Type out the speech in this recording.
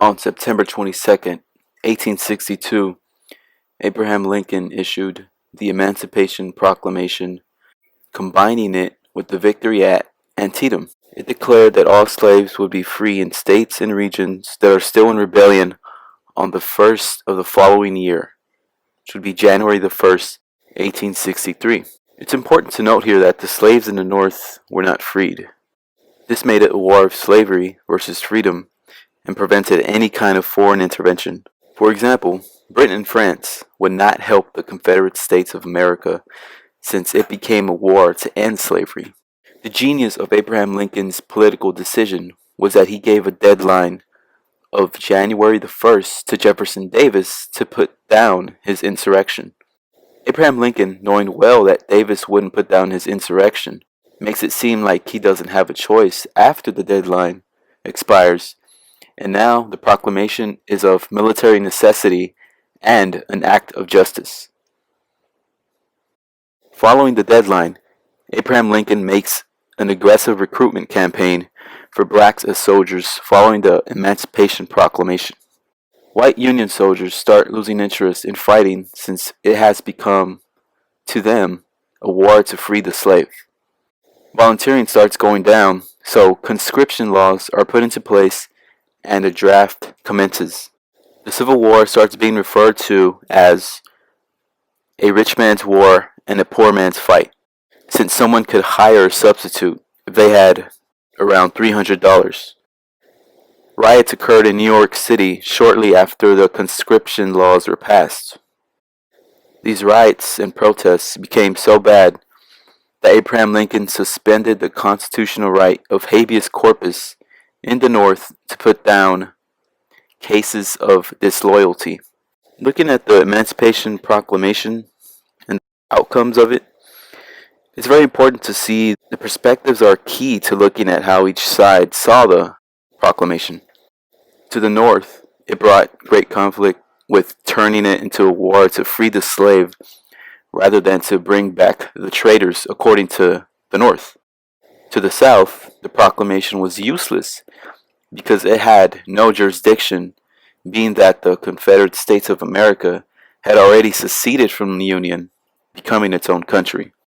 On September 22nd, 1862, Abraham Lincoln issued the Emancipation Proclamation, combining it with the victory at Antietam. It declared that all slaves would be free in states and regions that are still in rebellion on the first of the following year, which would be January the 1st, 1863. It's important to note here that the slaves in the North were not freed. This made it a war of slavery versus freedom and prevented any kind of foreign intervention. For example, Britain and France would not help the Confederate States of America since it became a war to end slavery. The genius of Abraham Lincoln's political decision was that he gave a deadline of January the 1st to Jefferson Davis to put down his insurrection. Abraham Lincoln, knowing well that Davis wouldn't put down his insurrection, makes it seem like he doesn't have a choice after the deadline expires, and now the proclamation is of military necessity and an act of justice. Following the deadline, Abraham Lincoln makes an aggressive recruitment campaign for blacks as soldiers following the Emancipation Proclamation. White Union soldiers start losing interest in fighting since it has become, to them, a war to free the slave. Volunteering starts going down, so conscription laws are put into place and a draft commences. The Civil War starts being referred to as a rich man's war and a poor man's fight, since someone could hire a substitute if they had around $300. Riots occurred in New York City shortly after the conscription laws were passed. These riots and protests became so bad that Abraham Lincoln suspended the constitutional right of habeas corpus in the North to put down cases of disloyalty. Looking at the Emancipation Proclamation and the outcomes of it, it's very important to see the perspectives are key to looking at how each side saw the proclamation. To the North, it brought great conflict with turning it into a war to free the slave rather than to bring back the traitors, according to the North. To the South, the proclamation was useless because it had no jurisdiction, being that the Confederate States of America had already seceded from the Union, becoming its own country.